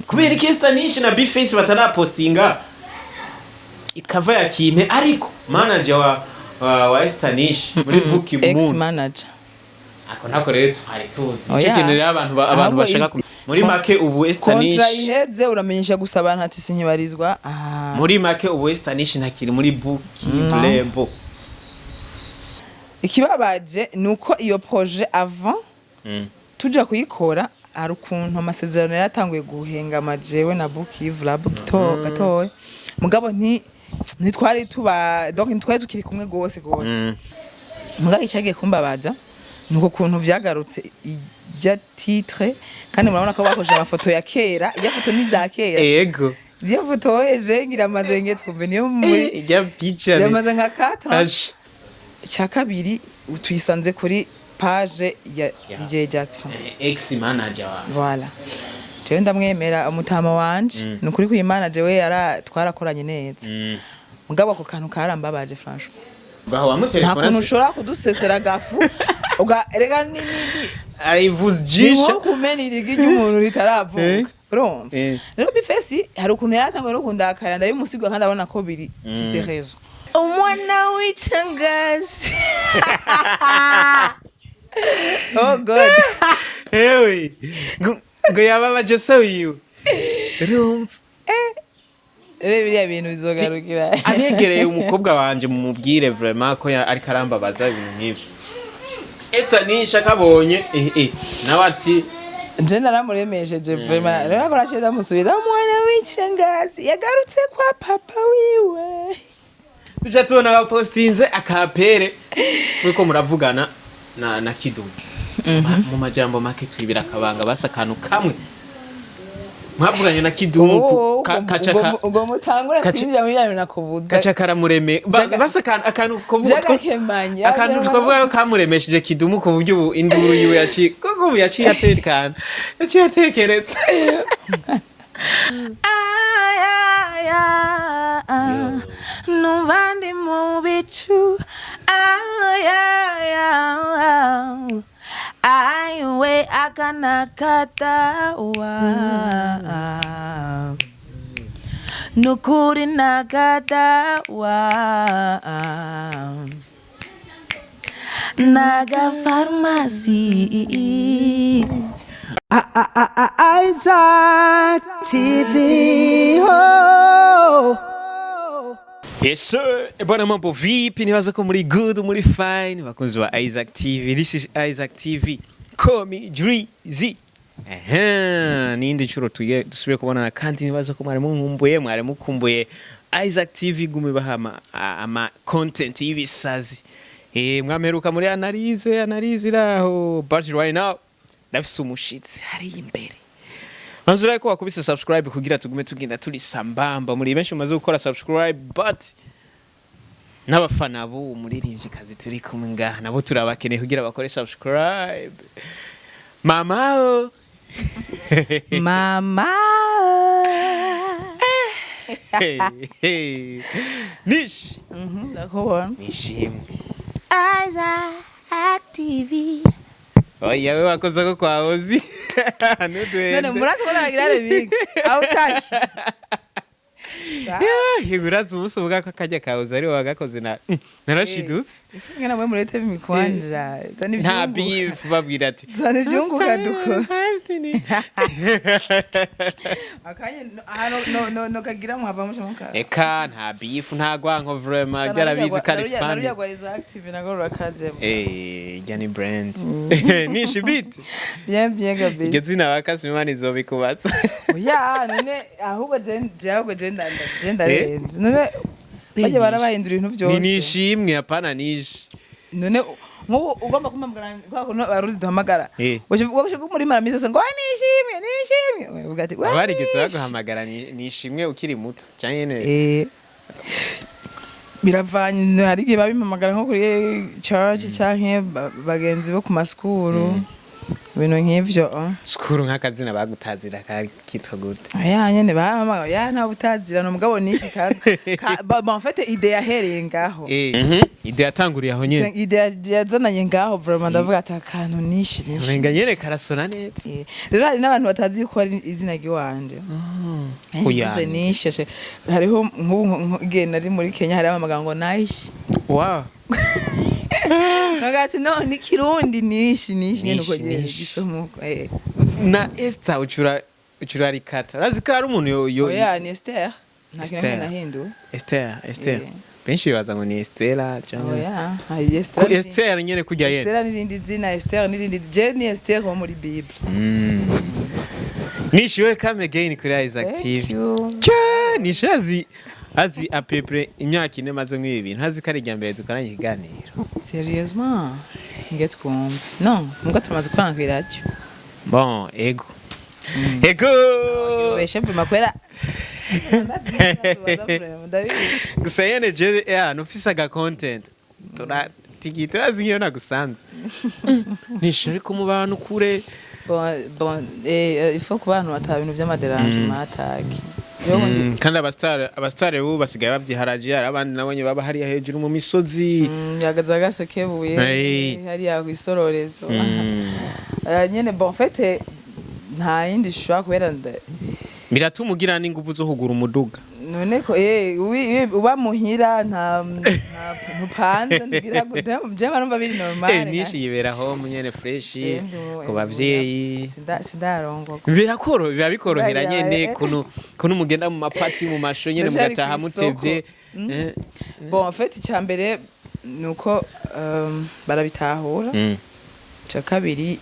kubera ESTHER NISH na BUKIV batanapostinga ikava ya KIMPE ariko manager wa ESTHER NISH muri BUKIV ex manager ako nako rero twari tuzi ikigenera abantu bashaka muri make ubu ESTHER NISH kontra iheze uramenyesha gusa abantu ati sinkibarizwa muri make ubu ESTHER NISH ntakiri muri BUKIV Lebo. Ikibabaje nuko iyo projet avant tuja kuyikora ari ukuntu amasezerano yatanguye guhengama jewe na BUKIV Labo gatoye mugabo ntitwari tuba donc ntitwari tukiri kumwe gose mugabo icagiye kumbabaza nuko kuntu vyagarutse ijya titre kandi murabona ko bakoje amafoto ya kera ijya foto ni za kera yego ijya foto eje ngira mazenge twumve niyo muri ijya picture yamaze nka 4 cya kabiri tuyisanze kuri page ya DJ Jackson ex manager wa voilà jewe ndamwemera umutama wanje nukuri ku manager we twarakoranye neza mugabo ako kantu karambabaje franchement gaho wamutelefona nta kuntu ushobora kudusesera gafu rega nini arivuze jisha niho kumenira igihe umuntu ritaravuka urumva rero bifesi hari ukuntu yatanguye no kundakara ndabimusigwa kandi abona ko biri fise rezo umwana w'ichangazi oh god ewe ngo yababaje so you urumva biriya bintu bizogarukira abegereye umukobwa wanje mumubwire vraiment ko ariko arambabaza ibintu nk'ibi ESTHER NISH akabonye nawe ati je naramuremesheje vraiment rero ko rachida musubiza umwana w'ichangazi yagarutse kwa papa wiwe Duca tubona abapostinze akapere uriko muravugana na Kidumu mu majambo make twibira akabanga basa akantu kamwe mwavuganye na Kidumu kacaka ubwo mutangure kwinjira muri yanyu nakubuza kacaka mureme basa akantu kuvuga akantu twavuga kamuremesheje Kidumu ku buryo ubu induru yiwe yaciye atekana yaciye atekeretse Novandi mu bicu aiwe akanakata nukuri nakata naga farmasi Isaac TV ho Yes sir, bwana mambo vipi? Niwaza ko muri good, muri fine, bakunzi wa Isaac TV. This is Isaac TV. Call me Drizzy. Nindi churo dusubire kubona kandi nibaza ko mwari mukumbuye Isaac TV gume bahama ama content y'ibisazi. Mwameruka muri analyze iraho, but right now nafise umushitsi hari imbere. Manzura ko wakubise subscribe kugira tugume tugenda turi sambamba muri benshi umaze gukora subscribe but n'abafana bo umuririmbyi kazi turi kumwe ngaha nabo turabakeneye kugira bakore subscribe mama Nish ndakubona nishimwe Isaac TV oya we wakoze ko kwa Ozi none murazi ko nagirare big outaki higuratse umusubuga ko kajya kaoza ari wagakoze narashidutse ifunge namwe murete bimikwanja tani nta beef babwira ati tani byunguka duko akanye no kagira mwava mushamuka eka nta beef nta gwanko vraiment byarabizi kari fan naruya gwa is active nagorora kazemo Jani brand Nish beat bien gabe gezina bakasi imana izobikubatsa oya none ahubwo genda renze none baje barabahindura ibintu byose nishimwe apana Nish none nkubu ugomba kumambwira kwa kuno baruzi duhamagara wabashe muri maramize se ngo nishimwe uvuga ati barigeze baguhamagara nishimwe ukiri muto cyane biravanye hari igihe babimpamagara nko kuri church canke bagenzi bo ku maskuru ibintu nk'ivyo skuru nk'akazina bagutazira kitwa gute ya nyene bama ya nta butazira no mugabo nishi en fait ide yahereye ngaho ide yatanguriye aho nyene ide yazananye ngaho vraiment ndavuga ati akantu nishi umenga nyene karasona neza rero hari n'abantu batazi ko ari izina ry'iwanje uyanze nishi hariho nk'ubu nari muri Kenya hari amagambo nishi wow Nagati no ni kirundi nishi nyene uko gisomuko na Esther uchura rikata urazi ko ari umuntu yo oya ni Esther ntakina nahindu Esther benshi baza ngo ni Esther cyangwa oya Esther Esther nyene kujya yene Esther nirindi zina Esther nirindi Jenny Esther ho muri Bible Nishi welcome again kuri Isaac TV nishazi azi apepre imyaka ine maze nk'ibi bintu hazi kare ryambere dukoranye ikiganiro sérieusement nget kumva non muga tumaze kwangira cyo bon ego beshe makwera gusa yene je nufise aga content turazi ngiyo nagusanze nishari ko mu bantu kure bon il faut ku bantu batabintu by'amaderangement ataki kandi abastare ubu basigaye bavyiharaje abandi nabonye baba hariya hejuru mu misozi yagaza gasekebuye hariya kwisororezo nyene bon fait nta yindi shwa kubera biratuma ugira n'inguvu zo kugura umuduga none ko uba muhira nta ntupanze ngira je barumva biri normal nishi yiberaho munyene fresh ku bavyeyi sindarongo biba bikorohera nyene kuno mugenda mu mapati mu masho nyene mugataha mutevye bon en fait icyambere nuko barabitahura cya kabiri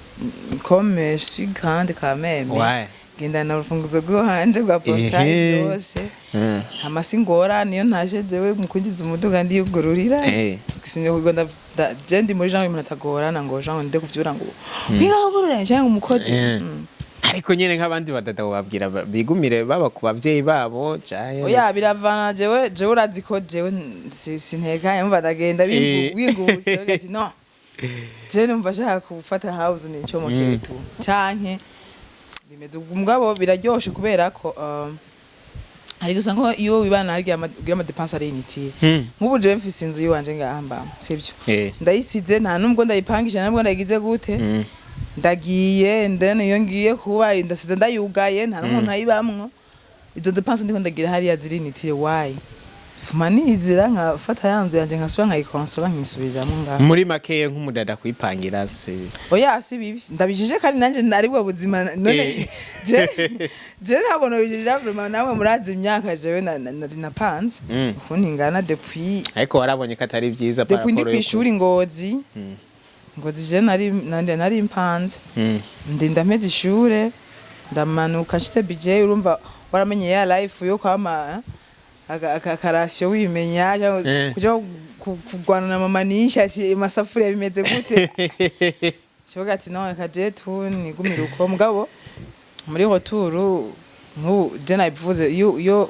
comme je suis grande quand même genda na rufunguzo rwo hanze rwa Partage yose amasingora niyo ntaje jewe mukungiza umuduga ndi yugururira sinyo kugenda jendi muri jango munatagorana ngo jango nde kuvyura ngo ngahobora jango umukozi ariko nyene nk'abandi badada babwira bigumire baba ku bavyeyi babo caye oya biravana jewe urazi ko jewe sintekanye mubadagenda binguse ati no je numva shaka gufata house nico mu kiretu canke bimeze umugabo biraryoshe kubera ko hari gusa ngo iyo wibana harya ama dépenses ari initi nk'ubu je mfise inzu yiwanje ngahamba sivyo ndayisize nta nubwo ndayipangisha nabwo ndagize gute ndagiye ndene iyo ngiye kuba ndasize ndayugaye nta n'umuntu ayibamwo izo dépenses ndiko ndagira hariya ziri initi why fumanizira nkafata yanzu yanje nkasubira nkayikonsora nkisubiramo ngaho muri makeye nk'umudada kwipangira se oya si bibi ndabijije kandi nanje nari bwo buzima none je ntabwo nabijije vraiment nawe murazi imyaka jewe nari napanze ukuntu ingana depuis ariko warabonye ko atari byiza para depuis ndi kwishuri ngozi je nari impanze ndinda meze ishure ndamanuka nshitse budget urumva waramenye ya life yo kwama akarasyo wimenya kuja kugwana na mama nisha ati masafuri bimeze gute kivuga ati nawe kaje tu nigumira uko mugabo muri retour nku je nabivuze yo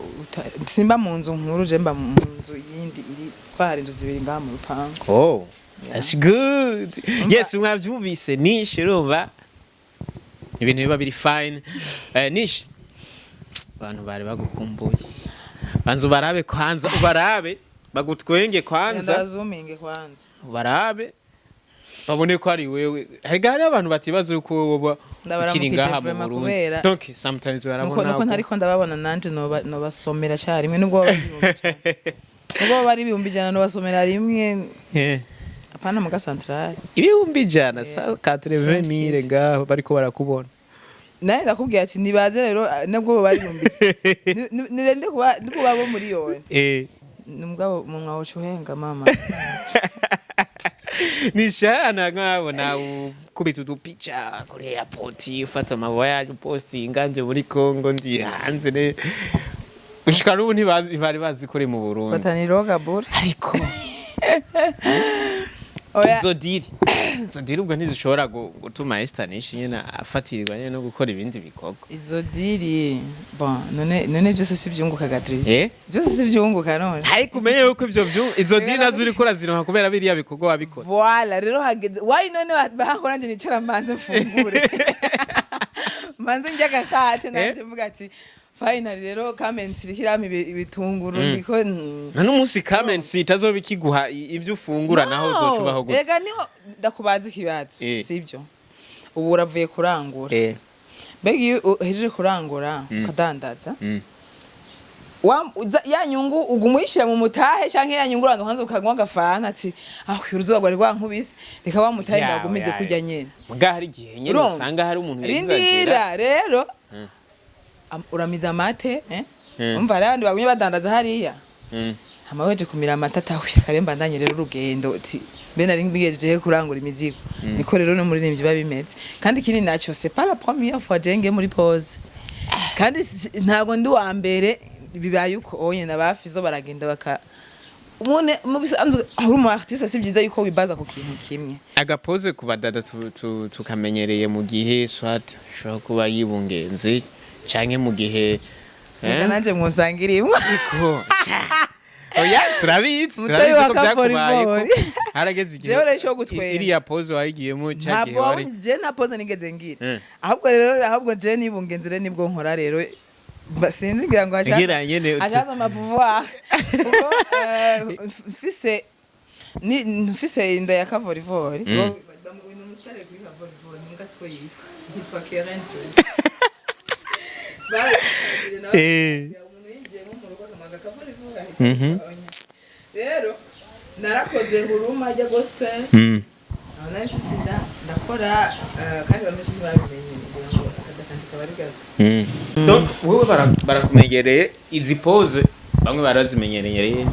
simba mu nzu nkuru je mba mu nzu yindi iri kwari inzu zibiri ngaha mu rupango that's good yes mwavyumvise Nish urumva ibintu biba biri fine Nish abantu bari bagukumbuye banzu barabe kwanza ubarabe bagutwenge kwanza ndazuminge kwanza ubarabe babone ko ari wewe hari abantu batibaza uko woba ukiringaha mu Burundi donc sometimes barabona uko ntariko ndababona nanje no basomera cyari rimwe nubwo bari ibihumbi ijana no basomera rimwe apana mu central ibihumbi ijana 80,000 ngaho bariko barakubona naye ndakubwiye ati nibaze rero nabwo bari ibihumbi nirende kuba bo muri yone numugabo mu nkaho cuhenga mama nishana nkabo na kubita udupicha kuri airport ufata amavoyage posting nganze muri Congo ndi hanze ne ushika n'ubu ntibari bazi kuri mu Burundi bataniroga bure ariko oya zodiri izo diri ubwo ntizishobora gutuma ESTHER NISH nyene afatirirwa nyene no gukora ibindi bikorwa. Izo diri bon none byose si byunguka Gadris. Byose si byunguka none. Ariko umenye yuko izo diri nazo uri kora zironka kubera biriya bikorwa wabikora. Voilà rero hageze why none bahora nje nicara mbanze mfungure. Manze njyaga kate nanje mvuga ati finally rero comments irikiramo ibitunguru niko n'umunsi comments itazobikiguha ibyo ufungura naho uzocubaho gute. Ega niho ndakubaza ikibazo sibyo. Ubu uravuye kurangura. Begi hejeje kurangura kadandaza. Ya nyungu ugumwishira mu mutahe canke ya nyungu uranga hanze ukagwa gafana ati uruzuba rwari rwankubise reka wa mutahe ndagumize kujya nyene. Muga hari gihe nyene usanga hari umuntu yizagera rero uramiza amate umva ari abandi bagumye badandaza hariya hama weje kumira amata atahuye karemba ndanye rero urugendo ati be nari ngigejeje kurangura imizigo niko rero no muri nimvye babimeze kandi kindi naco c'est pas la première fois jenge muri pause kandi ntago ndi wa mbere bibaye uko onye nabafizo baragenda baka umune mu bisanzwe uri mu artiste si byiza yuko wibaza ku kintu kimwe agapoze ku badada tukamenyereye mu gihe swat shobora kuba yibungenze canke mu gihe nanje mwusangirimwe iko oya turabizi ko byakubaye harageze igihe jewe resho gutwenza iriya pose wayigiyemo cyagihe wari je na pose nigeze ngira ahubwo je nibungenzere nibwo nkora rero sinzi ngira ngo ajaza amavuva kuko mfise inda ya kavorivori uyu musitari kuri kavorivori mbwa siko yitwa Kerente rero narakoze huruma ya gospel nafise ndakora kandi bameze babimenye ngo akadakandika bari donc wowe barakumenyereye izi pose bamwe barazimenyereye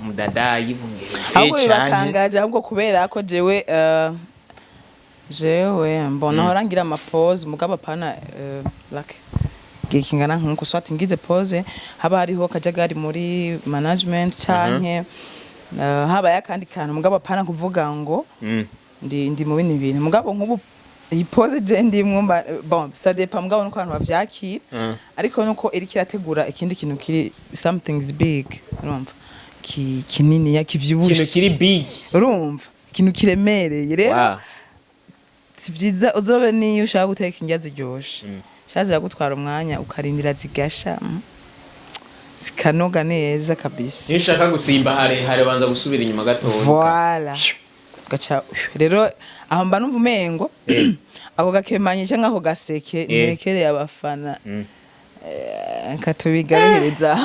mudada yibungereze ahubwo bibatangaje ahubwo kubera ko jewe mbona horangira ama pose mugaba pana like gikingana nkuko swati ngize pose haba hariho kajagari muri management canke haba yakandi kantu mugaba pana kuvuga ngo ndi mu bindi bintu mugabo nkubu iyi pose je ndimwe bon ça dépend mugabo nuko abantu bavyakira ariko nuko iri kirategura ikindi kintu kiri something is big urumva kinini yakivyibushe kintu kiri big urumva kintu kiremereye rero si byiza uzobe niyo ushaka guteka indya ziryoshe shaje gutwara umwanya ukarindira zigasha zikanoga neza kabisa iyo ushaka gusimba hare banza gusubira inyuma gato voilà gacha rero aho mba numva umengo ako gakemanye cyangwa ako gaseke nekereye abafana katubigahereza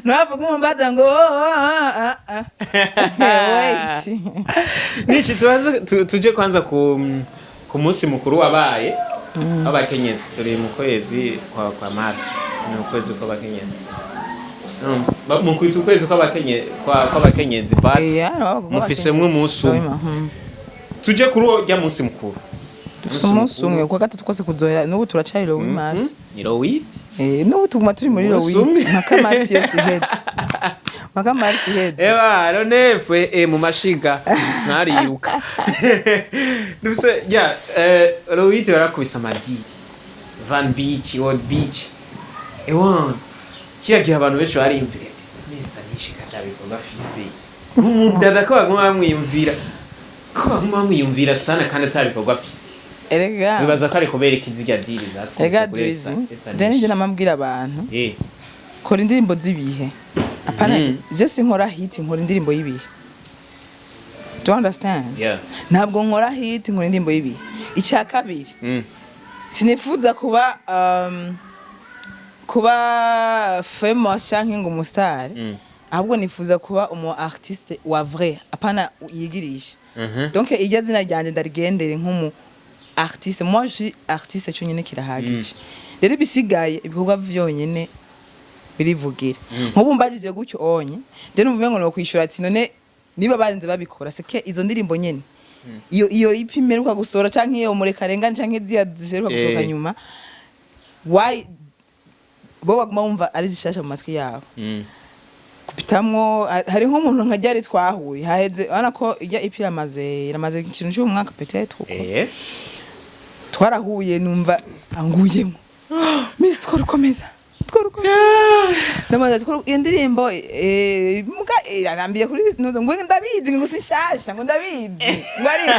navuga umbaza ngo wait nishi tuje kwanza ku munsi mukuru wabaye abakenyezi turi mu kwezi kwa Mars ni ukwezi kw'abakenyezi mu kwezi kw'abakenyezi but mufise mwe umunsi tuje kuri urya munsi mukuru umunsi umwe kwa gatatu kose kuzohera n'ubu turacari lo Mars ni lo wit n'ubu tuguma turi muri lo wit mpaka Mars yose iheze ewa ronefe mu mashiga ntariruka dufise lo wit barakubisa amadiri Van Beach Old Beach ewa kiyagiye abantu benshi bari imvire ati ESTHER NISH kadabiko bafise umudada ko baguma bamwiyumvira sana kandi atabikorwa afise erega bibaza ko ari kubera ikizirya diri za erega je namambwira abantu kora indirimbo zibihe apana je sinkora hit nkora indirimbo yibihe do you understand ntabwo nkora hit nkora indirimbo yibihe icya kabiri sinifuza kuba famous canke ngo umustar ahubwo nifuza kuba umu artiste wa vrai apana yigirisha donc ijya zina ryanje ndarigendere nk'umu artiste moi je suis artiste cyonyine kirahagije rero bisigaye ibikorwa vyonyene birivugira nk'ubu mbajije gutyo onye je numva ngo no kwishura ati none niba barinze babikora seke izo ndirimbo nyene iyo ipimeruka gusora canke iyo murekarengana canke ziseruka gusoka nyuma why bo baguma bumva ari zishasha mu matwi yabo bitamwo hari nk'umuntu nka ryari twahuye haheze urabona ko ijya EP iramaze ikintu cy'umwaka peut-être uko twarahuye numva anguyemo Miss twarukomeza ndamaze iyo ndirimbo muga arambiye kuri ngo ndabizi ngo sinshasha ngo ndabizi ngo ariko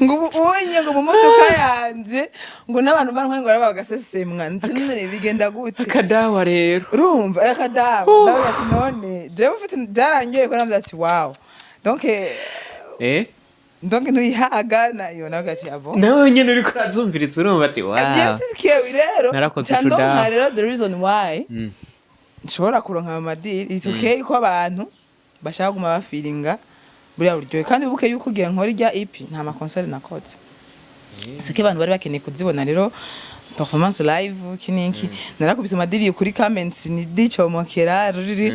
ngo ubonye ngo mu modoka yanje ngo n'abantu bantwaye ngo bagasesemwa none bigenda gute akadawa rero urumva akadawa ndavuga ati none jewe ufite byarangiye ko navuze ati wow donc donc ntuyihaga nayo navuga ati abo nawe nyene uriko urazumviritse urumva ati wow yes kiwe rero narakoze tuda rero the reason why nshobora kuronka amadiri it's okay ko abantu bashaka guma bafilinga buriya buryohe kandi ubuke yuko ugiye nkora ijya EP nta ma concert nakoze sike abantu bari bakeneye kuzibona rero performance live kiniki narakubise amadiri kuri comments ni dicomokera ruri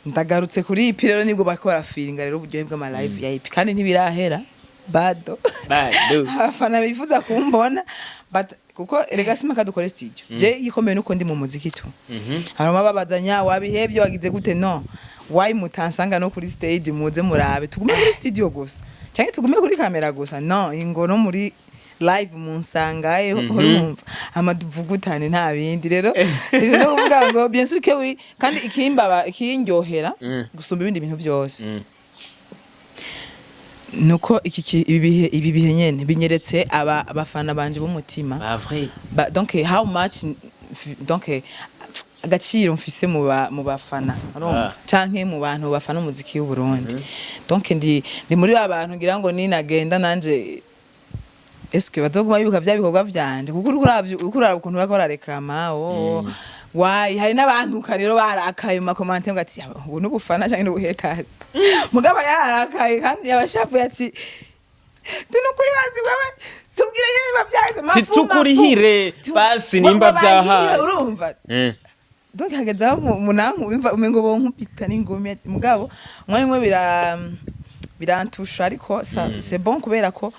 ndagarutse kuri EP rero nibwo bakora feeling rero uburyohe bw'ama live ya EP kandi ntibirahera bado afana bifuza kumbona but kuko erega sima kadukore studio je ikomeye nuko ndi mu muziki tu harimo babazanya wabihebye wagize gute no why mutansanga no kuri stage muze murabe tugume kuri studio gusa cyangwa tugume kuri kamera gusa no ingo no muri live munsangaye urumva amaduvugutane nta bindi rero rero kuvuga ngo bien sûr que oui kandi ikindyohera gusumba ibindi bintu byose nuko ibi bihe nyene binyeretse abafana banje b'umutima ba vrai donc how much donc agaciro mfise mu bafana urumva canke mu bantu bafana umuziki w'u Burundi donc ndi muri abantu ngira ngo ninagenda nanje eske bazoguma bibuka bya bikorwa vyanje kuko ukuraba ukuntu bakora reclama why hari n'abantu karero barakaye mu comment ngo ati ubu n'ubufana canke n'ubuhetazi mugaba yarakaye kandi yabashapu ati tinukuri bazi wewe tubwire nyine bavyaze mafu titukurihire basi nimba vyaha urumva donc hageza munanku bimva umengo bonkupita n'ingumi mugabo mwemwe birantusha ariko c'est bon kubera ko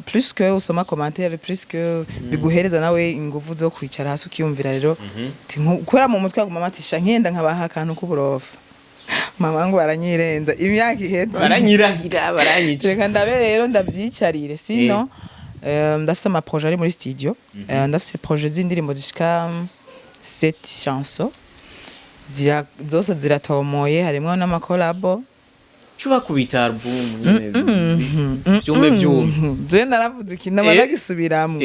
plus que usoma commentaire plus que biguhereza nawe ingufu zo kwicara hasi ukiyumvira rero kubera mu mutwe aguma matisha nkenda nkabaha akantu k'uburofa mama ngo baranyirenza imyaka iheze baranyirahira baranyica reka ndabe rero ndavyicarire sino ndafise ama projet ari muri studio ndafise projet z'indirimbo zishika 7 chansons zose ziratomoye harimo n'ama collabo chuba kubita album byumbe je naravuze ikintu baragisubiramo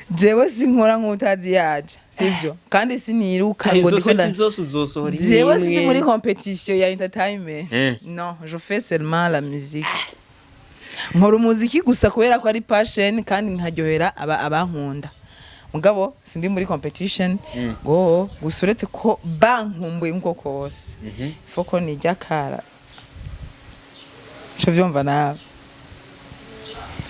jewe sinkora nk'utazi yaje sivyo kandi siniruka ngo ndikunda zose uzosohora jewe sindi muri competition ya entertainment non je fais seulement la musique nkora umuziki gusa kubera ko ari passion kandi nkaryohera abankunda mugabo sindi muri competition ngo gusuretse ko bankumbuye nko kose foko ni jakara Chavyumva nawe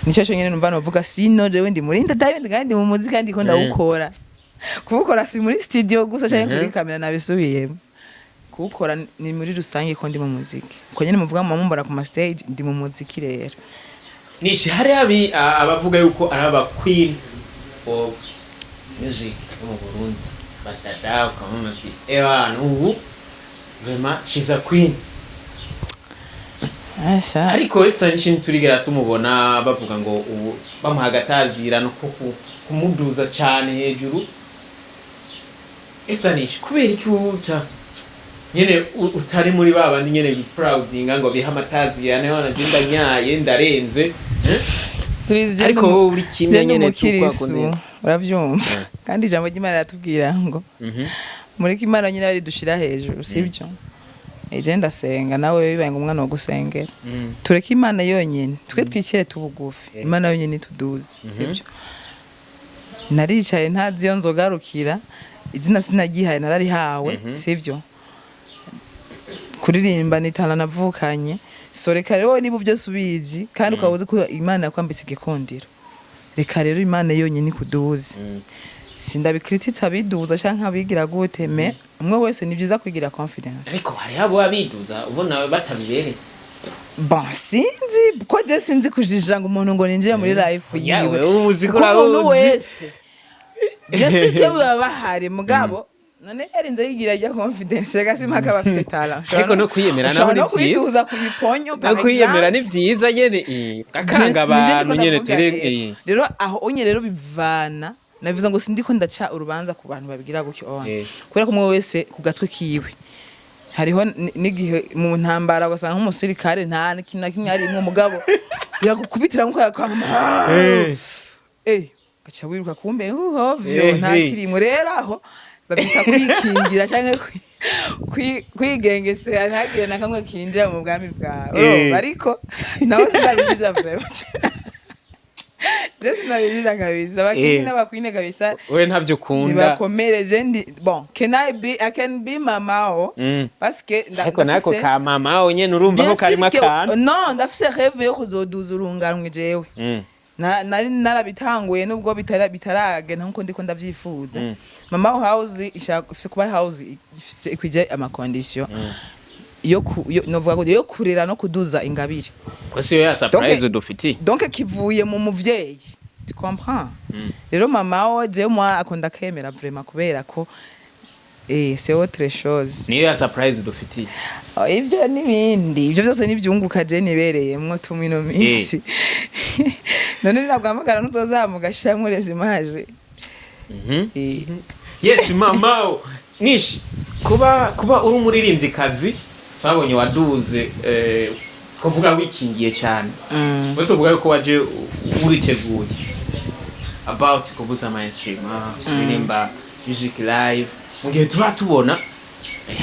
nico nyene numva novuga sino jewe ndi muri entertainment kandi mu muziki kandi ko ndawukora kubukora si muri studio gusa cyangwa kuri kamera nabisubiyemo kubukora ni muri rusange ko ndi mu muziki ko nyene muvuga mu mbora ku ma stage ndi mu muziki rero nishi hari abavuga yuko araba queen of music mu Burundi batata kama mati nubu vraiment she's a queen ariko ESTHER NISH turigera tumubona bavuga ngo bamuha agatazira no kumuduza cyane hejuru ESTHER NISH kubera iki uta nyene utari muri babandi nyene bi proudinga ngo biha amatazira ne wana jinda nyaye ndarenze ariko wowe uri kimwe nyene tukwakonde uravyumva kandi ijambo ry'Imana ratubwira ngo muri kimana nyine ari dushira hejuru sibyo eje ndasenga nawe bibaye ngo umwana wo gusengera tureke Imana yonyene twe twikire tubugufi Imana yonyene tuduze sibyo naricaye ntazi yo nzogarukira izina sinagihaye narari hawe sibyo kuririmba nitana navukanye so reka rero niba byose ubizi kandi ukabuze ko Imana yakwambitse igikondiro reka rero Imana yonyene kuduze sindabikrititsa biduza canka bigira gute me umwe wese ni byiza kugira confidence ariko hari abo abiduza ubona batabibereye bon sinzi ko je sinzi kujija ngo umuntu ngo ninjire muri life yiwe umuziki urahuzi wese yesi je baba bahari mugabo none yarinze yigira ya confidence gasima kaba afite talent ariko no kwiyemera naho ni no byiza kwiduza ku biponyo no kwiyemera ni byiza nyene akanga abantu nyene tere rero aho onye rero bivana nabivuze ngo sindiko ndaca urubanza ku bantu babigira gutyo kubera ko umwe wese ku gatwe kiwe hariho n'igihe mu ntambara ugasanga nk'umusirikare nta kintu na kimwe ari umugabo yagukubitira nko yakwama gaca wiruka kumbe hovyo nta kirimo rero aho babita kwikingira cyangwa kwigengesera ntagire na kamwe kinjira mu bwami bwawe ariko nawe sindabishija vraiment nabishija kabisa bakini n'abakwine kabisa we ntavyo ukunda nibakomereje bon I can be mamao parce que ariko nako ka mamao nyene urumva ko karimo akantu non ndafise rêve yo kuzoduza urunganwe jewe nari narabitanguye nubwo bitaragena nkuko ndiko ndavyifuza mama house ifise kuba house ifise ikuje amacondition yo kurera no kuduza ingabire kwese yo ya surprise dufiti donc kivuye mu muvyeyi tu comprends rero mama je moi akonda kemera vraiment kubera ko c'est autre chose niyo ya surprise dufiti ivyo nibindi ivyo byose nivyunguka je nibereyemwo tumino minsi none nabwamagara nutozamuga shamwe les images yes mama nishi kuba uri umuririmbyi kazi twabonye waduze kuvuga wikingiye cyane bwo tuvuga yuko waje uriteguye about kuvuza mainstream kuririmba music live mu gihe tubona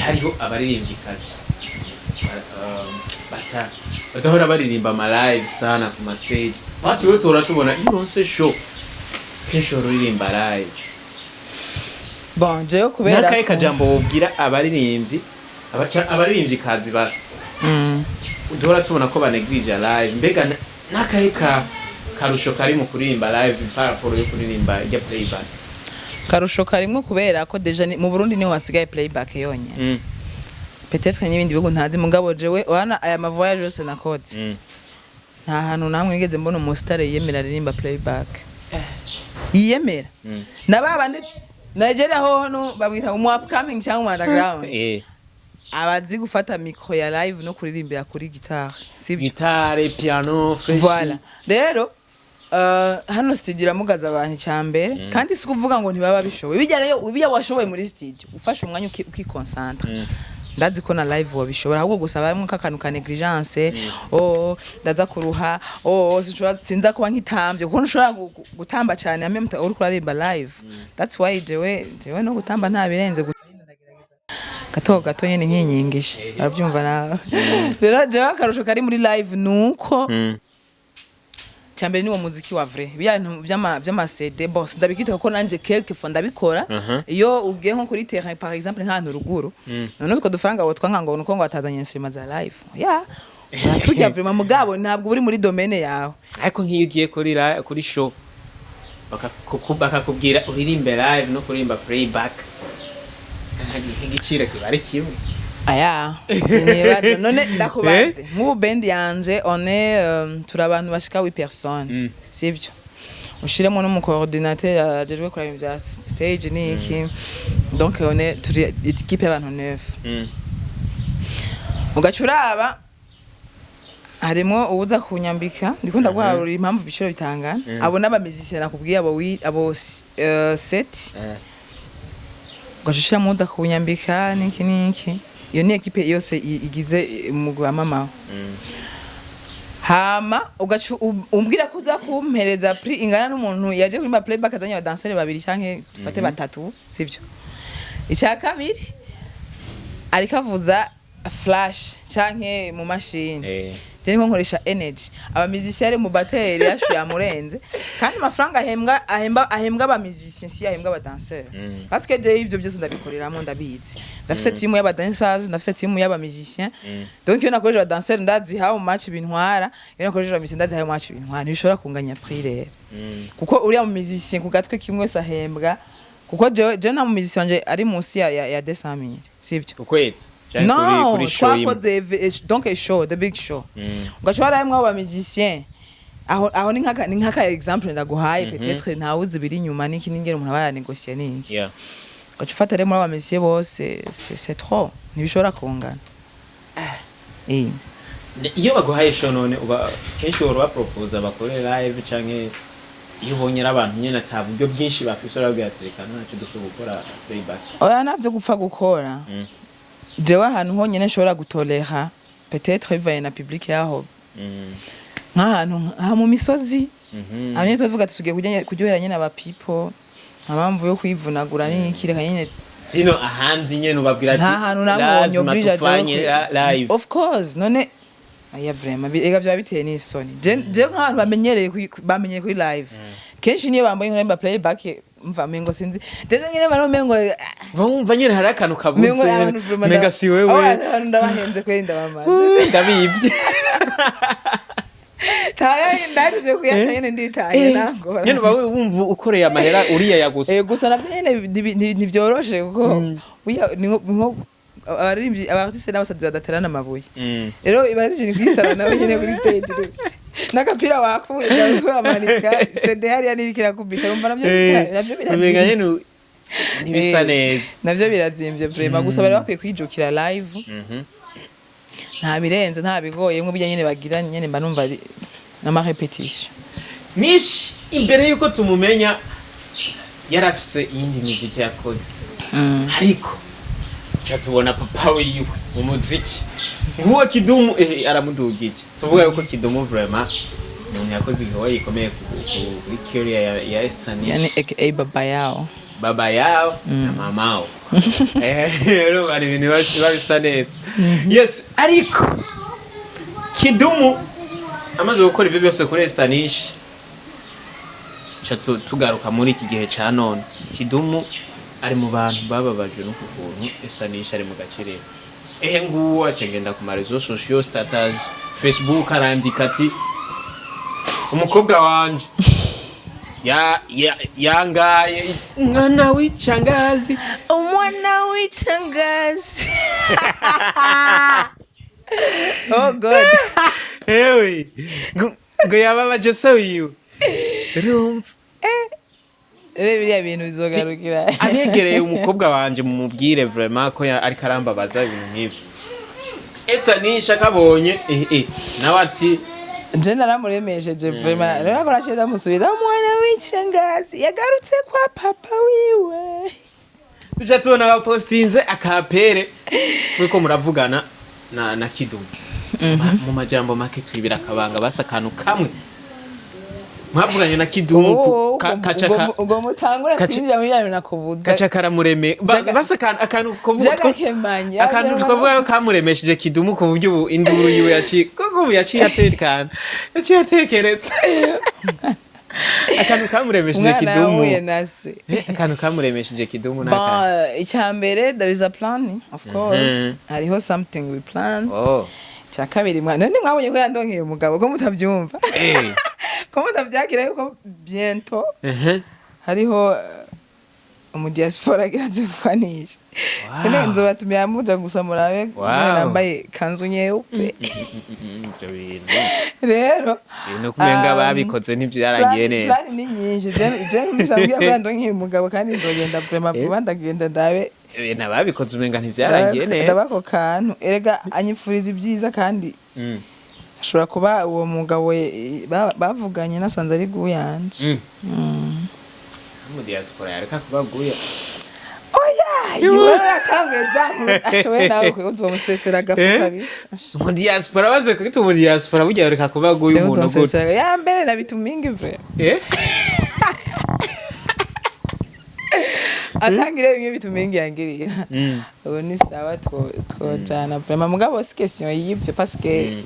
hariho abaririmbyi kazi badahora baririmba ama live sana ku ma stage bati we turatubona yose show kesho ririmba live bon je kubera nakaye kajambo wobwira abaririmbyi kazi basi duhora tubona ko banegrija live mbega nakaye karusho kari mu kuririmba live paraporo yo kuririmba ya playback karusho karimwe kubera ko deja mu Burundi niho hasigaye playback yonye peut-être n'ibindi bihugu ntazi mugabo jewe wana aya ma voyage yose nakoze nta hantu namwe ngeze mbona umustar yemera aririmba playback yemera nababandi Nigeria ho no babwita umu upcoming cyangwa underground abazi gufata micro ya live no kuririmbira kuri guitar sibyo guitar piano fresh voilà rero hano studio mugaza abantu cyambere kandi sikuvuga ngo ntibaba bishoboye bijya washoboye muri studio ufashe umwanya ukiconcentra ndazi ko na live wabishobora ahubwo gusaba hamwe kakantu ka negligence ndaza kuruha sinza kuba nkitambye kuko nshobora gutamba cyane amwe uri kuririmba live that's why jewe no gutamba nta birenze gato nyene nkinyingisha arabyumva nawe rero jewe akarusho kari muri live nuko cyambere ni wo muziki wa vrai ibintu byama CD boss ndabikita ko nanje quelque fois ndabikora iyo ugiye nko kuri terrain par exemple nk'ahantu ruguru none twa dufaranga wo twanga ngo nuko ngo atazanye insima za live tujya vraiment mugabo ntabwo uri muri domaine yawe ariko nk'iyo ugiye kuri show bakakubwira uririmbe live no kuririmba playback nk'igiciro kibari kimwe aya sinibazo none ndakubaze nk'ubu band yanje turabantu bashika 8 personnes sibyo ushiremo no mu coordinateur ajejwe kuri ibya stage niki donc turi équipe y'abantu 9 ugacuraba harimo ubuza kunyambika ndiko ndaguharura impamvu biciro bitangana abo n'abamizisiye nakubwiye abo set ugashishira muza kunyambika niki iyo ni equipe yose igize umugwa mama hama umbwira kuza kumpereza prix ingana n'umuntu yaje kuri playback azanye abadanseri babiri canke dufate batatu sivyo icya kabiri ariko avuza flash canke mu machine je nko nkoresha energy abamizisiye mu bateri yashu yamurenze kandi amafaranga ahembwa abamizisiye si ahembwa abadanseri parce que je ivyo byose ndabikoreramo ndabizi ndafise team y'abadansers ndafise team y'abamizisiye donc iyo nakoresha abadanseri ndazi how much bintwara iyo nakoresha abamizisiye ndazi how much bintwara nishobora kunganya prix rero kuko uri abamizisiye ku gatwe kimwe sahembwa kuko je na mumizisiye wanje ari munsi ya 200,000 sivyo ukwezi non twakoze donc a show the big show ugacwara hamwe aba musiciens aho ni nkaka exemple ndaguhaye peut-être ntawuzi biri nyuma niki ningere umuntu aba yanegocier niki ufata rero muri aba messieurs bose c'est trop ntibishobora kungana iyo baguhaye show none uba kenshi woro propose bakore live canke iyo ubonye abantu nyene ata buryo bwinshi bafise urabyatekana naco dukwiye gukora playback oya navyo gupfa gukora jewe ahantu honyene nshobora gutolera peut-être bivaye na public yaho nk'ahantu mu misozi abanye tuvuga tugiye kuryohera nyene aba people abamvu yo kwivunagura n'ikireka nyene sino ahandi nyene ubabwira ati nta hantu namubonye oblige live of course none aya vraiment ega vya biteye n'isoni je nk'abantu bamenyeye kuri live kenshi niyo bambaye nk'imba playback mva mengo sinzi jeje nyene bano mengo bumva nyene hari akantu kabutse menga si wewe abantu ndabahenze kweri ndabamaze ndabivye taya ndaduje kuyacha nyene nditaye nango nyene bawe wumva ukoreye amahera uriya yagusa gusa navyo nyene nivyoroshe kuko nko abaririmbyi abartiste n'abasazi badaterana amabuye rero ibazije ni kwisara nawe nyene kuri stage nakapira wakuye garuko amanika CD hari yanirikira kubita urumva navyo bimenga nyene ntibisa neza navyo birazimvye vraiment gusa bari bakwiye kwijukira live nta birenze nta bigoye mwe bijya nyene bagira nyene mba numva n'ama repetition Nish imbere yuko tumumenya yarafise iyindi muziki yakoze ariko cha tubona papa wiwe mu muziki nguwa Kidumu aramudugije tuvuga yuko Kidumu vraiment umuntu yakoze igihe yikomeye kuri career ya ESTHER NISH yani aka baba yao na mamao rero bari ibintu babisa neza yes ariko Kidumu amaze gukora ibyo byose kuri ESTHER NISH cha tugaruka muri iki gihe ca none Kidumu ari mu bantu bababaje no kukuntu ESTHER NISH ari mu gaciro nguwa cengenda ku marezo social status Facebook arandika ati umukobwa wanje yangaye umwana w'icyangazi oh god ewe ngo yababaje se wiwe rumva rero biriya bintu bizogarukira anegereye umukobwa wanje mumubwire vraiment ko ari karambabaza ibintu nk'ibi ESTHER NISH akabonye nawe ati je naramuremesheje vraiment rero akorashye ndamusubiza umwana w'icyangazi yagarutse kwa papa wiwe duca tubona bapostinze akapere kuko muravugana na Kidumu mu majambo make twibira akabanga basa akantu kamwe mwavuganye na Kidumu kaca ubwo mutangura kwinjira muri yanyu nakubuza kaca karamureme basa akantu byagakemanye akantu twavuga ko kamuremesheje Kidumu ku buryo ubu induru yiwe yaciye atekana yaciye atekeretse akantu kamuremesheje Kidumu akantu kamuremesheje Kidumu naka icyambere there is a plan of course hariho something we plan cyakabiri mwana ndi mwabonye ko yandonkeye umugabo ko mutavyumva ko mutavyakira yuko bientôt hariho umudiaspora giranze kwanisha none nzobatumira muja gusa murabe nambaye kanzu nyeupe rero no kumenga babikoze ntibyaragiye neza plan ni nyinshi je misambye ko yandonkeye umugabo kandi nzogenda vraiment vuba ndagenda ndabe nababikoze umenga ntibyaragiye neza ndabako kantu erega anyipfuriza ibyiza kandi ashobora kuba uwo mugabo bavuganye nasanze ari guyanje mu diaspora yareka kubaguya oya yiwe akangeza ashowe nawe ko uzomusesera gafu kabisa mu diaspora baze kwita mu diaspora burya yareka kubaguya umuntu gute ya mbere nabituminga vrai atangire bimwe bituminga yangiriye ubu ni sawa twojana vraiment mugabo si question yibyo parce que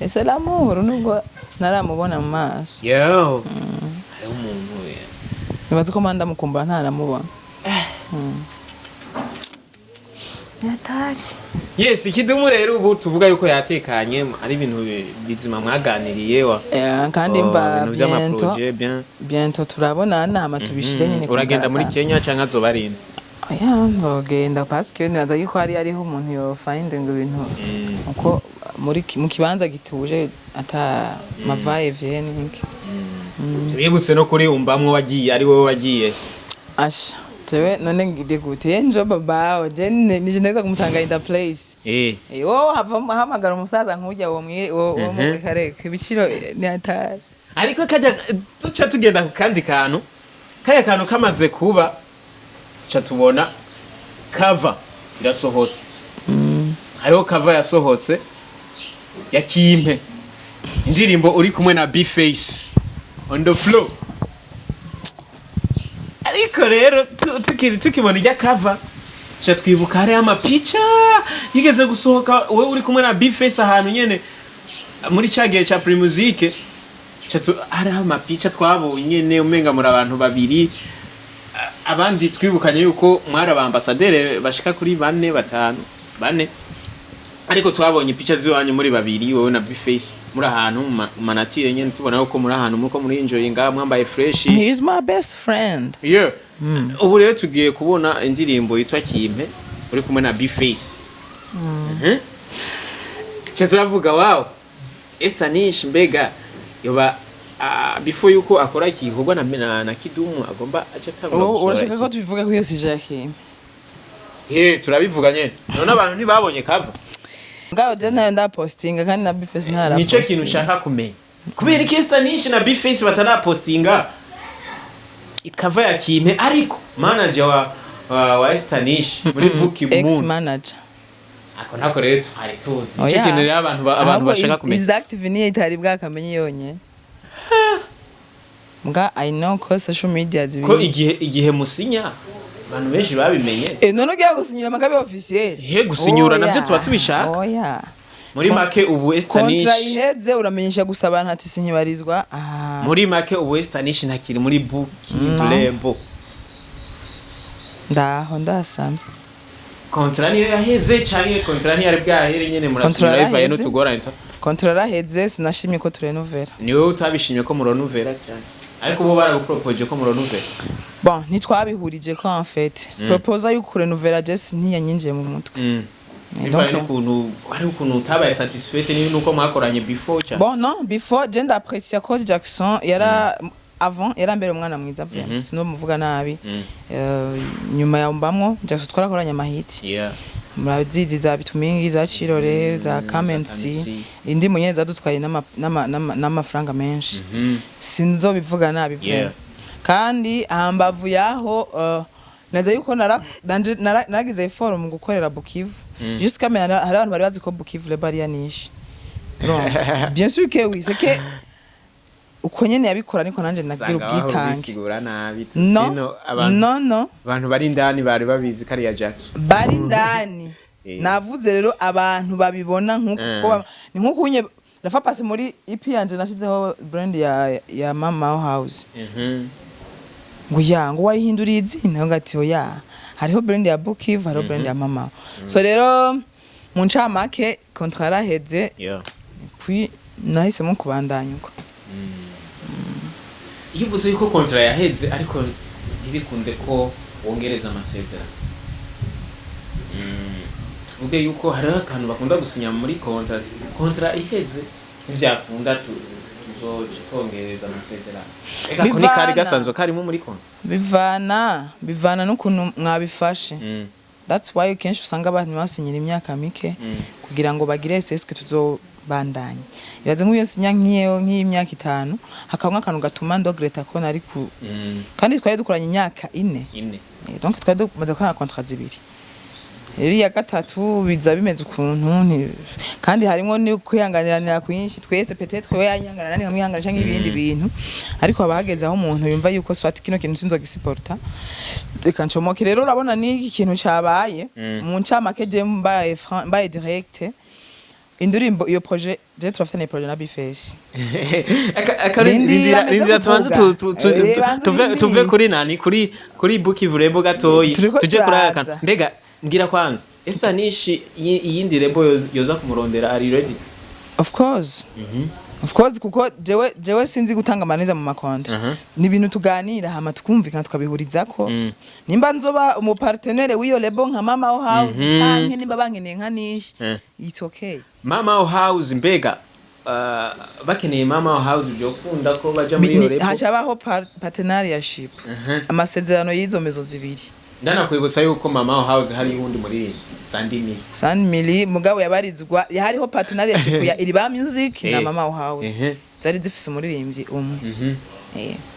c'est l'amour nubwo naramubona mu maso yo umuntu nibaza ko manda mukumbura ntaramubona yatari yes Kidumu rero ubu tuvuga yuko yatekanye ari ibintu bizima mwaganiriye wa kandi mba bientôt turabona nama tubishire nyine uragenda muri Kenya canke azobarinda oya nzogenda parce que nibaza yuko ariho umuntu yo find ngo ibintu uko mu kibanza gituje ata mavaye viening tubibutse no kuri umbamwe wagiye ari wowe wagiye asha jewe none ngide gute njo baba je nije ndeza kumutanga in the place wo hamagara umusaza nkujya wo mu kareke ibiciro ni atari ariko kajya tuca tugenda ku kandi kantu kaya kantu kamaze kuba tuca tubona cover irasohotse hariho cover yasohotse ya KIMPE indirimbo uri kumwe na B-Face on the floor ariko rero tukibona ijya cover tuca twibuka hariho amapica yigeze gusohoka wowe uri kumwe na B-Face ahantu nyene muri cagiye ca Primusique hariho amapica twabonye nyene umenga muri abantu babiri abandi twibukanye yuko mwari abambasaderi bashika kuri 4 ariko twabonye picha ziwanyu muri babiri wowe na B-Face muri ahantu manatire nyene tubona uko muri ahantu muko muri enjoyinga mwambaye fresh. He is my best friend. Yeah. Ubu rero tugiye kubona indirimbo yitwa KIMPE uri kumwe na B-Face. Turavuga wow. ESTHER NISH mbega yoba before yuko akora igikorwa na Kidumu agomba aca tabura gusora. Urashaka ko tubivuga ko iyo sije ya KIMPE? Turabivuga nyene. None abantu ntibabonye cover. Ngaho je nayo ndapostinga kandi na B-Face ntara. Nico kintu ushaka kumenya. Kubera ESTHER NISH na B-Face batanapostinga cover ya KIMPE ariko manager wa ESTHER NISH muri BUKIV ex manager. Ako nako rero twari tuzi. Nico kintu rero abantu bashaka kumenya. Is active ni itari bwakamenye yonye. Mga I know ko social media zibi. Ko igihe musinya abantu benshi babimenye. None ugiye gusinyira makabe officiel. Gusinyura navyo tuba tubishaka. Oya. Muri make ubu ESTHER NISH kontra iheze uramenyesha gusa abantu ati sinkibarizwa. Muri make ubu ESTHER NISH ntakiri muri BUKIV label. Ndaho ndasamba. Kontra niyo yaheze canke kontra niyo ari bwahere nyene murasubira bivaye no tugorana. Kontra raheze sinashimye ko turenovera. Niwe utabishimye ko murenovera cyane. Ariko bo baragupropose ko murenovera. Bon, ntitwabihurije ko en fait. Proposa yuko kurenovera just ntiyanyinjiye mu mutwe. Donc ukuntu utabaye satisfait ni nuko mwakoranye before cyane. Bon non, before je ndapprécier ko Jackson yara avant yara mbere umwana mwiza vuba. Sino muvuga nabi. Nyuma ya mbamwo Jackson twarakoranye amahiti. Yeah. Murazizi za bitumingi za Chirore za Kamensi indi munyeza dutwaye n'amafaranga menshi. Sinzo bivuga nabi vuba. Kandi ambavu yaho naza yuko naragize effort mu gukorera BUKIV jusqu'à maintenant hari abantu bari bazi ko BUKIV le bari yanishe. Bien sûr que oui, c'est que uko nyene yabikora niko nanje nagira ubwitange. No abantu bari ndani bari babizi kari ya Jackson. Bari ndani. Navuze rero abantu babibona nkuko ni nkuko unye lafa passe muri EP yanje nashizeho brand ya Mama House. Ngo wayihinduriye izina ngati oya hariho brand ya BUKIV hariho brand ya Mama. So rero mu ncamake contrat raheze. Puis nahisemo kubandanya uko. Yivuze yuko contrat yaheze ariko ntibikunde ko wongereza amasezerano. Tuvuge yuko hari akantu bakunda gusinya muri contrat iheze ntibyakunda tuzoje kongereza amasezerano. Eka ko ni kari gasanzwe karimo muri contrat. Bivana n'ukuntu mwabifashe. That's why kenshi usanga abantu basinyira imyaka mike kugira ngo bagire SSK tuzobandanye. Ibaze nk'uyo sinya nk'imyaka 5 hakabwa akantu gatuma ndogreta ko nari ku kandi twari dukoranye imyaka 4. Donc twari dukorana contrat zibiri. Rero ya gatatu biza bimeze ukuntu kandi harimo ni kwihanganira kwinshi twese peut-être we yanyangana nani nkamwihangana cyangwa ibindi bintu ariko abahageze aho umuntu yumva yuko swati kino kintu sinzo gisiporta reka ncomoke rero urabona ni iki kintu cyabaye mu ncamake je mbaye direct indirimbo iyo projet je turafitanye projet na B-Face Akarindira tubanze tuve kuri nani kuri BUKIV label gatoyi tuje kurayakana mbega ngira kwanza ESTHER NISH iyindi label yoza kumurondera ari ready? Of course. Of course kuko jewe sinzi gutanga amaneza mu makontra. Ni ibintu tuganira hama tukumvikana tukabihurizako. Nimba nzoba umu partenaire w'iyo label nka Mama House canke nimba bankeneye nka NISH. It's okay. Mama House mbega bakeneye mama house byo kunda ko baja muri yo repo hacabaho partnership amasezerano y'izo mezo zibiri ndanakwibutsa yuko mama house hari wundi muri Sandmili mugabo yabarizwa hariho partnership ya Iriba Music na mama house zari zifise umuririmbyi umwe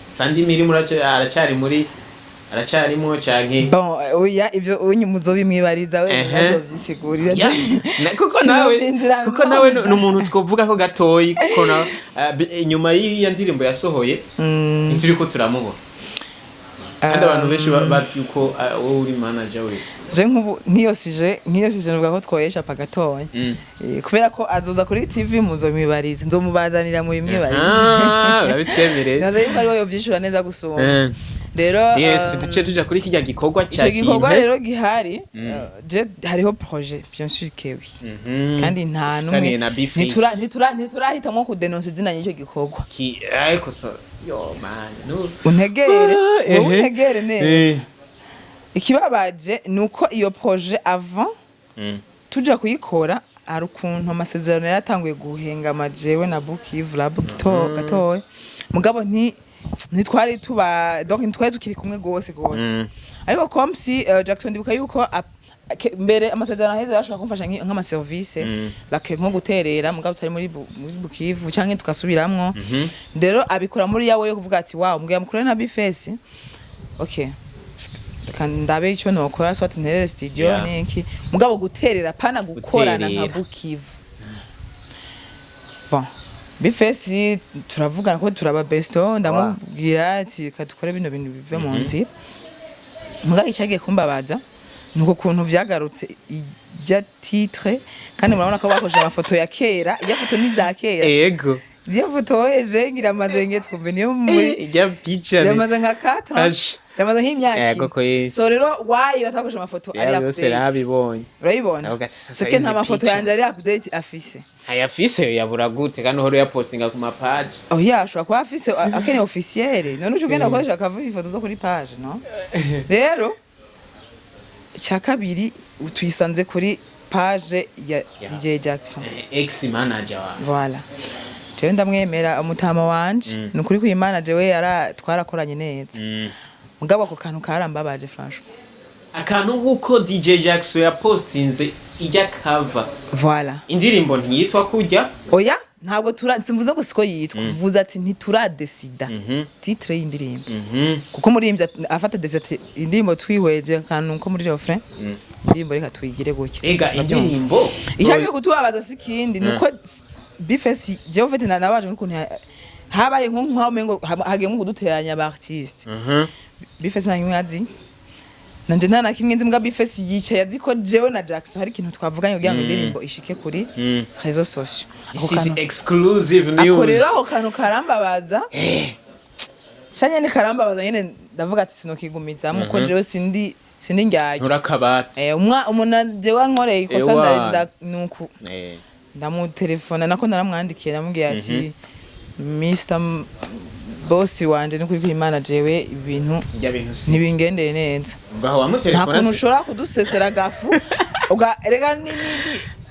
Sandmili aracyarimo canke bon oya ivyo unyumuzo bimwibariza we nazovyisigurira kuko nawe numuntu twovuga ko gatoyi kuko na inyuma y'iya ndirimbo yasohoye turiko turamubona kandi abantu benshi bazi yuko wowe uri manager we je nkubu nkiyosije nuvuga ko twoyesha pagatoye kubera ko azoza kuri TV muzomwibariza nzomubazanira mu bimwibariza urabitwemereye nazo yuko ari wowe vyishura neza gusoma rero yes duce tuja kuri kijya gikorwa cya kimwe gikorwa rero gihari je hariho projet bien sûr que oui kandi nta numwe ntiturahitamo ku denoncer izina y'icyo gikorwa ariko yo man no untegere neza ikibabaje nuko iyo projet avant tuja kuyikora ari ukuntu amasezerano yatanguye guhenga amajewe na BUKIV gatoye mugabo ntitwari tuba donc ntitwari tukiri kumwe gose ariko comme si Jackson ndibuka yuko mbere amasezerano heza yashaka kumfasha nk'ama service like nko guterera mugabo utari muri BUKIV canke tukasubiramwo rero abikora muri yawe yo kuvuga ati wow mbwiye mukuru na bifesi okay kandabe ico nokora so ati nterere studio niki mugabo guterera pana gukorana nka BUKIV bon bifesi turavugana ko turaba besto ndamubwira ati kadukore bino bintu bive mu nzi mugabo icagiye kumbabaza nuko kuntu vyagarutse ijya titre kandi murabona ko bakoje amafoto ya kera iya foto ni za kera yego iyo foto eje ngira mazenge twumve niyo muri ijya picture yamaze nka 4 yamaze nk'imyaka yego ko rero why batakoje amafoto ari update yose rabibonye urayibona sike nta mafoto yanje ari update afise ayafise yabura gute kandi horo ya postinga ku ma page yashwa kwa afise akene officiel none ugenda gukoresha akavuga ifoto zo kuri page no rero cya kabiri tuyisanze kuri page ya DJ Jackson ex manager wa voilà jewe ndamwemera umutama wanje nukuri ku manager we twarakoranye neza mugabo ako kantu karambabaje franchement akantu nkuko DJ Jackson ya postinze ijya cover voilà indirimbo ntiyitwa kujya oya ntabwo mvuze ko siko yitwa mvuze ati ntituradesida titre y'indirimbo kuko murimbye afata deside indirimbo twihweje kantu ko muri refrain indirimbo reka twigire gutya ega indirimbo ishaka kutubabaza sikindi nuko bifesi je ufite nabaje n'ukuntu habaye nko mengo hagiye nko kuduteranya ba artiste bifesi na kimwazi nanje nta kimwe nzi mbwa bifesi yicaye aziko jewe na Jackson hari ikintu twavuganye kugira ngo indirimbo ishike kuri réseaux sociaux this is exclusive news akorera aho kantu karambabaza cyane ni karambabaza nyene ndavuga ati sinokigumiza muko jewe sindi njyaye nturakabati umuna jewe nkoreye ikosa nuko ndamutelefona nako naramwandikiye namubwiye ati Mr bosi wanje nukuri ko imana jewe ibintu nibingendeye neza ngaho wamutelefona nta kuntu ushobora kudusesera gafu rega nini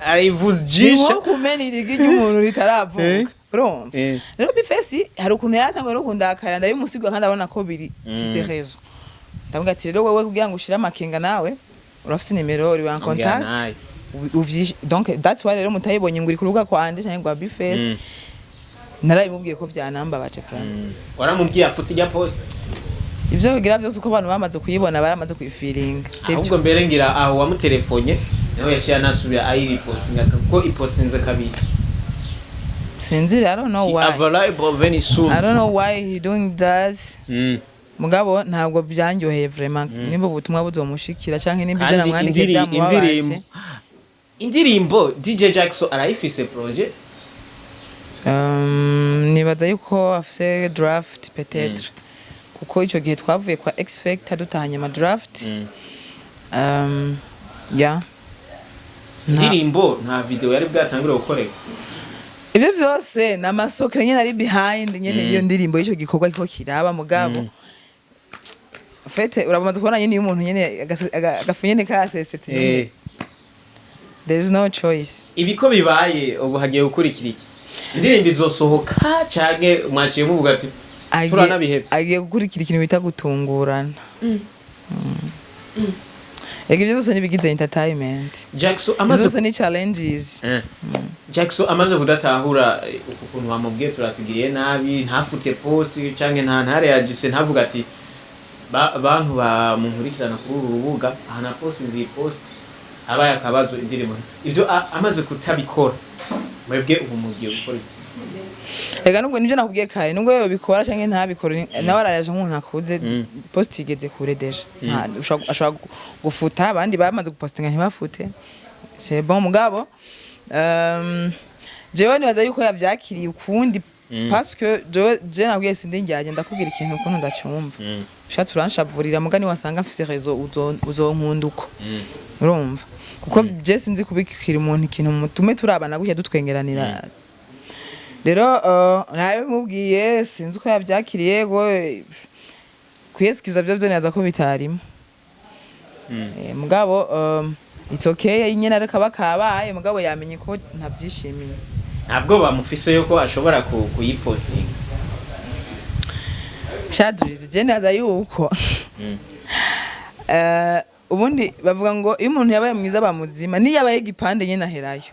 arivuze jisha nko kumenira igihe umuntu ritaravuka urumva rero bifesi hari ukuntu yatangwe no kundakara ndabimusigwa kandi abona ko biri fise rezo ndavuga ati rero wewe kugira ngo ushire amakenga nawe urafise nimero uri en contact donc that's why rero mutayibonye nguri kuruga kwande cyangwa gwa bifesi narayimubwiye ko byanambabaje kandi waramubwiye afute ijya post ivyo bigira byose uko abantu bamaze kuyibona baramaze kuyifilinga ahubwo mbere ngira aho wamutelefonye niho yaciye anasubira ayiripostinga kuko ipostinze kabiri sinzi I don't know why available very soon I don't know why he doing that mugabo ntabwo byanyoheye vraiment nimba ubutumwa buzomushikira canke nimba ijana mwandike byamubabaje indirimbo DJ Jackson arayifise projet nibaza yuko afise draft peut-être kuko ico gihe twavuye kwa X Factor dutahanye ama draft ya indirimbo nta video yari bwatangire gukoreka ibyo byose namasokere nyene ari behind nyene iyo ndirimbo y'ico gikorwa kiko kiraba mugabo fete urabamaze kubona nyene umuntu nyene agafunyene kasesete there is no choice ibiko bibaye ubu hagiye gukurikira iki indirimbo izosohoka canke mwaciye muvuga ati turanabihebye agiye gukurikira ikintu bita gutungurana Ege byose nibigize entertainment. Jackson amaze byose ni challenges. Jackson amaze kudatahura ukuntu bamubwiye turatugiriye nabi ntafute post canke ntare yagise ntavuga ati abantu bamunkurikirana kuri uru rubuga ahana post nzi post abaye akabazo indirimbo ivyo amaze kutabikora mwebwe ubu mugiye gukora Ega nubwo nivyo nakubwiye kare nubwo yo bikora canke ntabikora nawe araje nk'umuntu nakuze post igeze kure deje ashobora gufuta abandi bamaze gupostinga ntibafute c'est bon mugabo jewe nibaza yuko yavyakiriye ukundi parce que je nabwiye sindi njyaje ndakubwira ikintu ukuntu ndacyumva shatse uranshavurira mugani wasanga mfise réseau uzonkunduko urumva kuko je sinzi kubikira umuntu ikintu mutume turabana gutya dutwengeranira rero nawe mubwiye sinzi uko yavyakiriye go kwiyeskiza byo naza ko bitarimo mugabo it's okay nyene ariko bakabaye mugabo yamenye ko ntabyishimiye ntabwo bamufise yuko ashobora kuyipostinga Chadriz je naza yuko ubundi bavuga ngo iyo umuntu yabaye mwiza bamuzima ni yabaye gipande nyene aherayo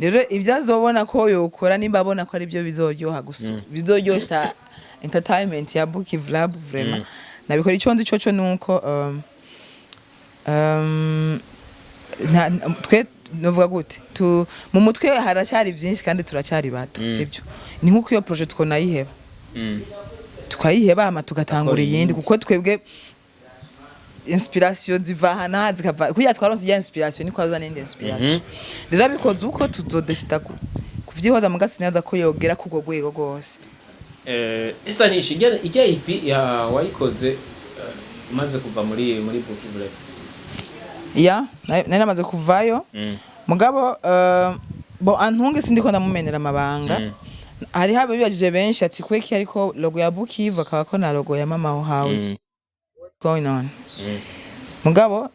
rero ibyo azobona ko yokora nimba abona ko ari byo bizoryoha gusa bizoryoshya entertainment ya BUKIV Lab vraiment nabikora ico nzi coco nuko twe novuga gute mu mutwe haracyari byinshi kandi turacyari bato sibyo ni nkuko iyo project ko nayiheba tukayiheba ama tugatangura yindi kuko twebwe inspiration zivahana zikava kuya twaronse ya inspiration niko azana indi inspiration rero bikoze uko tuzodesita kuvyihoza mugasinaza ko yogera kugo gwego gose ESTHER NISH ijya EP ya wayikoze maze kuva muri BUKIV Lab ya nari namaze kuvayo mugabo bo antunge sindiko ndamumenera amabanga hari habe bibajije benshi ati kweki ariko logo ya BUKIV akaba ko na logo ya Mama House going on mugabo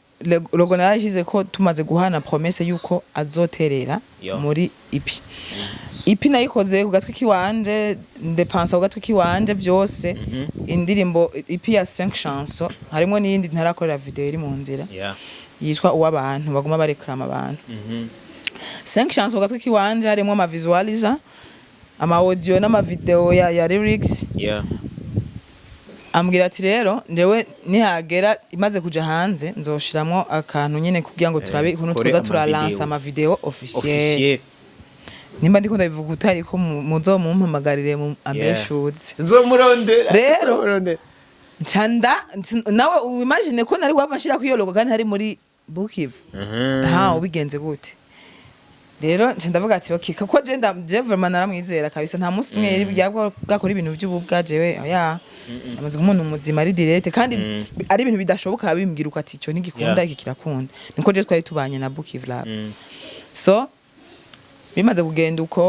logo narashize ko tumaze guhana promesse yuko azoterera muri EP nayikoze ku gatwi kiwanje ndepansa ku gatwi kiwanje byose indirimbo EP ya 5 chansons harimo n'indi ntarakorera video iri mu nzira yitwa uw'abantu baguma barekrama abantu 5 chansons ku gatwi kiwanje harimo ama visualizer ama audio n'ama video ya lyrics ambwira ati rero ndewe nihagera imaze kuja hanze nzoshiramwo akantu nyene kugira ngo turabe ukuntu tuza turalansa ama video officiel nimba ndiko ndabivuga utari ko muzomumpamagarire mu ameshutse nzomurondera rero chanda nawe imagine ko nari wavashira ku iyo logo kandi hari muri BUKIV ubigenze gute rero ndavuga ati okay kuko je vraiment naramwizera kabisa nta munsi tumwe yari bwakora ibintu by'ububwa jewe oya amaze umuntu muzima ari direct kandi ari ibintu bidashoboka bimbwira uko ati cyo nigikunda iki kirakunda niko je twari tubanye na BUKIV Lab so bimaze kugenda uko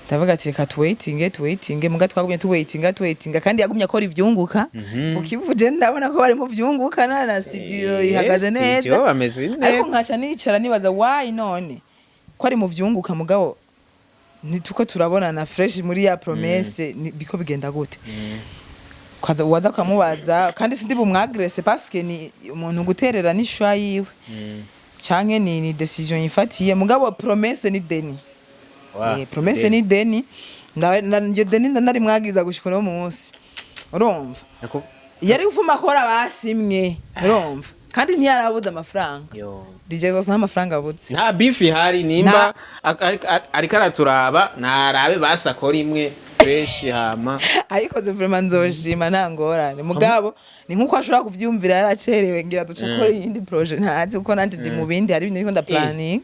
ndavuga ati reka tuwaitinge muga twagumye tuwaitinga kandi yagumye akora ivyunguka ukivuje ndabona ko bari mu vyunguka na studio ihagaze neza ariko nkaca nicara nibaza why none ko ari mu vyunguka mugabo nituko turabona na fresh muri ya promesse biko bigenda gute kwaza waza kamubaza kandi sindi bumwagresse parce que ni umuntu guterera ni shwa yiwe canke ni decision yifatiye mugabo promesse ni deni promesse ni deni nje deni ndari mwagiza gushikora mu munsi urumva yari ufuma akora basimwe urumva kandi ntiyarabuze amafaranga DJ zose amafaranga abuze nta beef hari nimba ariko araturaba narabe basakora imwe fresh hama ayikoze vraiment nzoshima ntangorane mugabo ni nkuko ashobora kuvyumvira yaracerewe ngira ducakora iyindi project ntazi uko nandi ndi mu bindi hari ibintu nda planning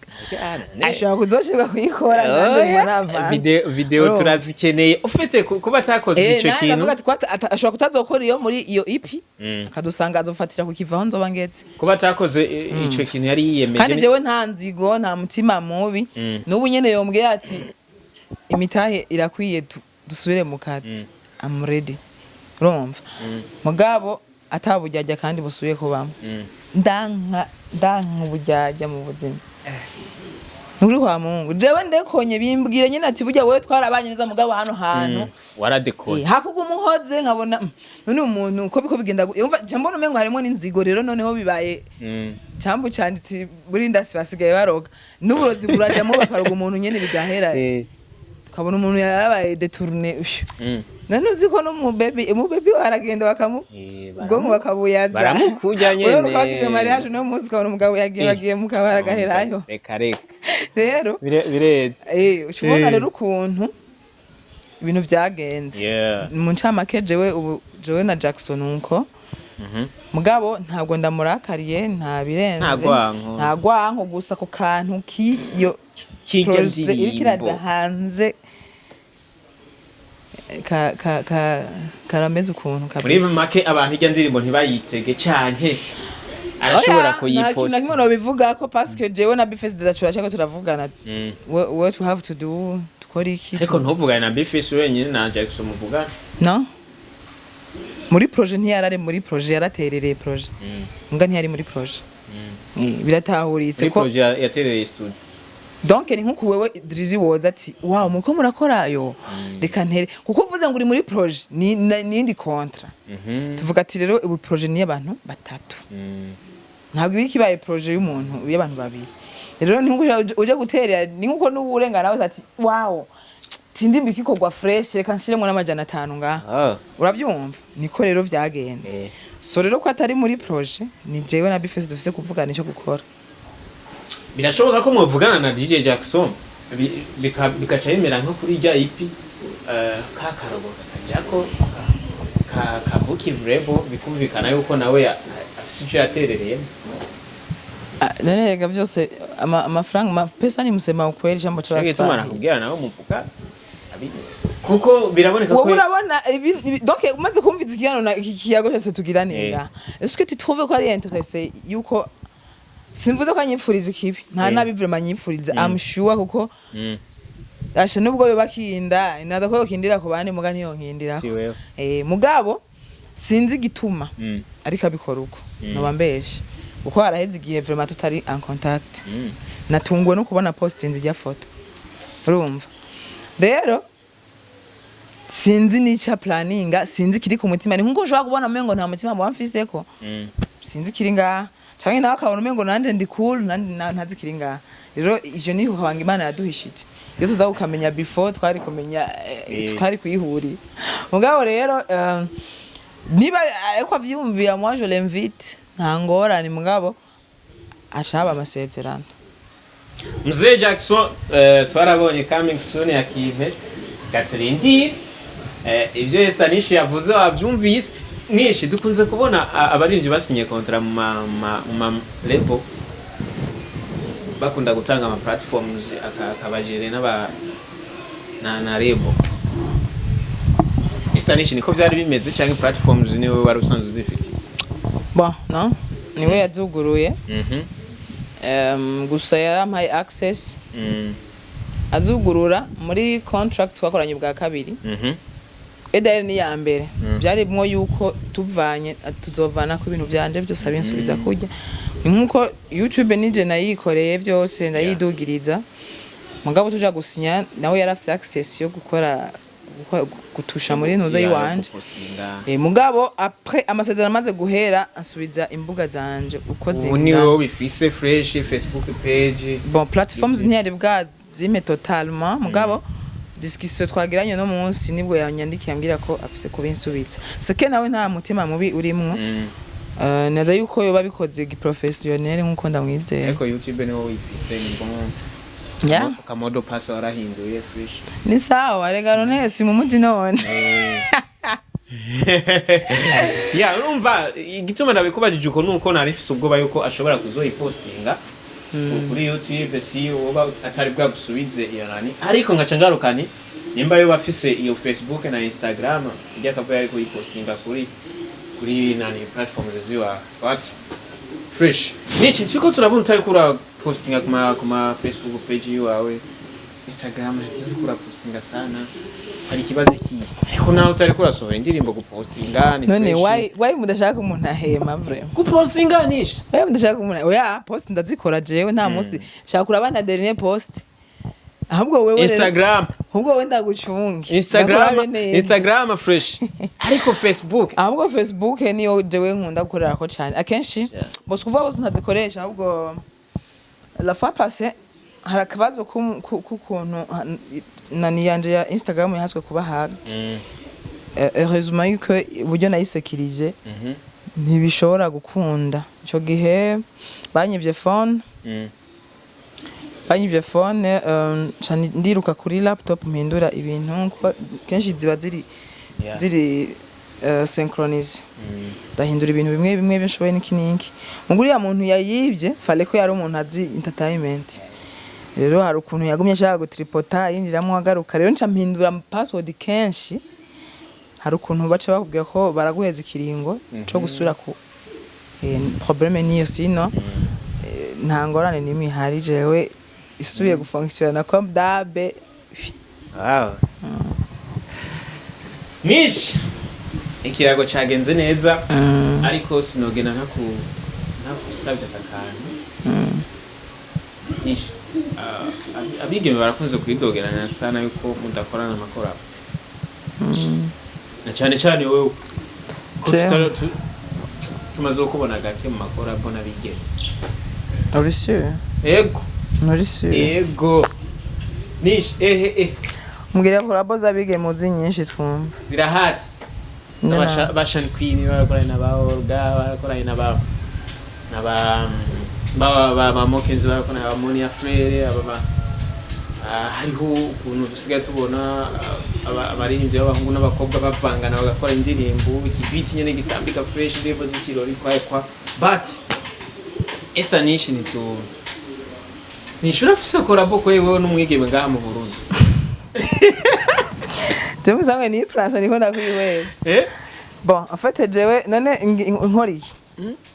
ashobora kuzoshika kuyikora nandi manava video turazikeneye ufite kuba atakoze ico kintu navuga ati ashobora kutazokora iyo muri iyo EP akadusanga azofatira ku kivaho nzoba ngetse kuba atakoze ico kintu yari yiyemeje kandi jewe nta nzigo nta mutima mubi n'ubu nyene yombwiye ati imitahe irakwiye dusubire mu kazi I'm ready urumva mugabo atabujyajya kandi busubiye kubamo ndanka ubujyajya mu buzima Nuri kwa Mungu jewe ndekonye bimbwire nyine ati burya wewe twarabanye neza mugabo hano hantu waradekonye hakuga umuhoze nkabona none umuntu uko biko bigenda yumva cyambona umengo harimo n'inzigo rero noneho bibaye cyambu cyanditse buri ndasi basigaye baroga n'uburozi burajamo bakaroga umuntu nyene bigahera kabona umuntu yarabaye detourné none uzi ko no mu baby aragenda bakamu ubwo bakabuyaza baramukujanye rero bagize mariage no muzi ko umugabo yagiye mu kabara gaherayo reka rero biretse ucubona rero ukuntu ibintu byagenze mu ncamake jewe na Jackson uko mugabo ntabwo ndamurakariye nta birenze nta gwanko gusa ko kantu kiyo project irikiraja hanze karameze ukuntu kabisa muri make abantu ijya ndirimbo ntibayitege canke arashobora kuyipost nakimwe no bivuga ko parce que jewe na BFS turashaka turavugana what we have to do tukora iki ariko ntuvugane na BFS wenyine na Jackson muvugana no muri projet ntiyarare muri projet yaraterereye projet nga ntiyari muri projet biratahuritse ko projet yaterereye studio donc ni nkuko wewe Drizzy woza ati wow muko murakora yo reka ntere kuko uvuze ngo uri muri projet ni kontra tuvuga ati rero ubu projet ni abantu batatu ntabwo ibiki baye projet y'umuntu y'abantu babiri rero ni nkuko uje guterera ni nkuko n'uburengana nawe ati wow tindi mbikikogwa fresh reka nshiremo n'amajana 5 ngaha uravyumva niko rero vyagenze so rero ko atari muri projet ni jewe na BFS dufise kuvugana icyo gukora birashoboka ko muvugana na DJ Jackson bikaca bimera nko kuri rya EP ka karogo kakajako ka BUKIV rebo bikumvikana yuko nawe afise icyo yaterereye none rega byose amafaranga pesa ni musema ukweli jambo cha waspa tumana kubwira nawe muvuga kuko biraboneka ko urabona donc umaze kumviza ikiyano na ikiyago cyose tugiranira est-ce que tu trouves ko ari intéressé yuko simvuze ko anyipfuriza ikibi nta nabi vraiment nyipfuriza I'm sure kuko asha nubwo yo bakinda naza ko yokindira ku bandi muga niyo nkindira mugabo sinzi gituma ariko abikora uko no bambeshe uko araheze igihe vraiment tutari en contact natungwe no kubona posting zijya photo urumva rero sinzi nica planninga sinzi kiri ku mutima ni nkuko ushobora kubona mengo nta mutima mwamfise ko sinzi kiri nga canke nawe akabona mengo nanje ndi cool ntazi kiri nga rero ivyo ni ukabanga Imana yaduhishije iyo tuza ukamenya before twari kumenya twari kwihuri mugabo rero niba ariko avyumviye moi je l'invite nta ngorane mugabo ashaba amasezerano Mzee Jackson twarabonye coming soon ya KIMPE gaturindi ibyo ESTHER NISH yavuze wabyumvise nishi dukunze kubona abaririmbyi basinye contrat mu label bakunda gutanga ama platforms akabajere na label ESTHER NISH niko byari bimeze cyangwa platforms niwe wari usanzwe zifite bon no niwe yazuguruye gusa yarampaye access azugurura muri contract twakoranye bwa kabiri edere ni ya mbere byarimo yuko tuvanye tuzovana ku bintu byanje byose abinsubiza kujya nkuko YouTube nije nayikoreye byose ndayidugiriza mugabo tuja gusinya nawe yarafite access yo gukora gutusha muri ntuza yiwanje mugabo après amasezerano amaze guhera ansubiza imbuga zanje uko zinga niwe bifise fresh Facebook page bon platforms ntiyari bwa zime totalement mugabo discussion twagiranye no munsi nibwo yanyandikiye ambira ko afise kubinsubitsa seke nawe nta mutima mubi urimwo naza yuko yo babikoze giprofessionnel nkuko ndamwizeye ariko YouTube niwe wifise ni bon kamodo pass warahinduye fresh ni sawa rega none si mu muji none ya urumva igituma ndabikubajije uko nuko narifise ubwoba yuko ashobora kuzoyipostinga kuri YouTube si uba atari bwa gusubize iyo nani ariko ngaca ngarukani nimba yo bafise iyo Facebook na Instagram ijya kava yari kuyipostinga kuri nani platforms ziwa what fresh nichi siko turabona utari kura postinga kuma Facebook page yawe Instagram uriko urapostinga sana hari kibazo iki ariko nawe utariko urasohora indirimbo gupostinga ni none why mudashaka umuntu ahema vraiment gupostinga nisha why mudashaka umuntu oya post ndazikora jewe nta munsi shaka kurabana dernier post ahubwo wewe Instagram ahubwo wenda gucungi Instagram fresh ariko Facebook ahubwo Facebook niyo jewe nkunda gukorera ko cyane akenshi bose kuvuga bose ntazikoresha ahubwo la fois passée hari akabazo k'ukuntu nani yanje ya Instagram yahaswe kuba hacked heureusement yuko uburyo nayisekirije ntibishobora gukunda ico gihe banyivye phone ndiruka kuri laptop mpindura ibintu kenshi ziba ziri synchronize ndahindura ibintu bimwe bishoboye n'ikiniki muguriya muntu yayivye fale ko yari umuntu azi entertainment rero hari ukuntu yagumye ashaka gutripota yinjiramo agaruka rero nca mpindura password kenshi hari ukuntu baca bakubwira ko baraguheza ikiringo cyo gusura ku problème niyo sino nta ngorane nimwe hari jewe isubiye gufunctiona comme d'hab. Wow. Nish ikirago cagenze neza ariko sinogena ntakusabye akakantu Nish abigeme barakunze kwidogerana sana yuko mudakorana amakora na cyane wewe tumaze kubona gake mu makora bona bigeme Urisiye ego Urisiye ego Nish Mugira korabo zabige muzi nyinshi twumva zirahari bashan queen barakorana na Olga barakorana ba mokezi barakorana na Monia Frere hariho ukuntu dusigaye tubona abaririmbyi b'abahungu n'abakobwa bavangana bagakora indirimbo ikibiti nyene gitambika fresh level z'ikirori kwa but ESTHER NISH nishura fise korabo ko yewe n'umwigeme ngaha mu Burundi Temu sange ni France niko ndakwiweza bon en fait jewe none inkori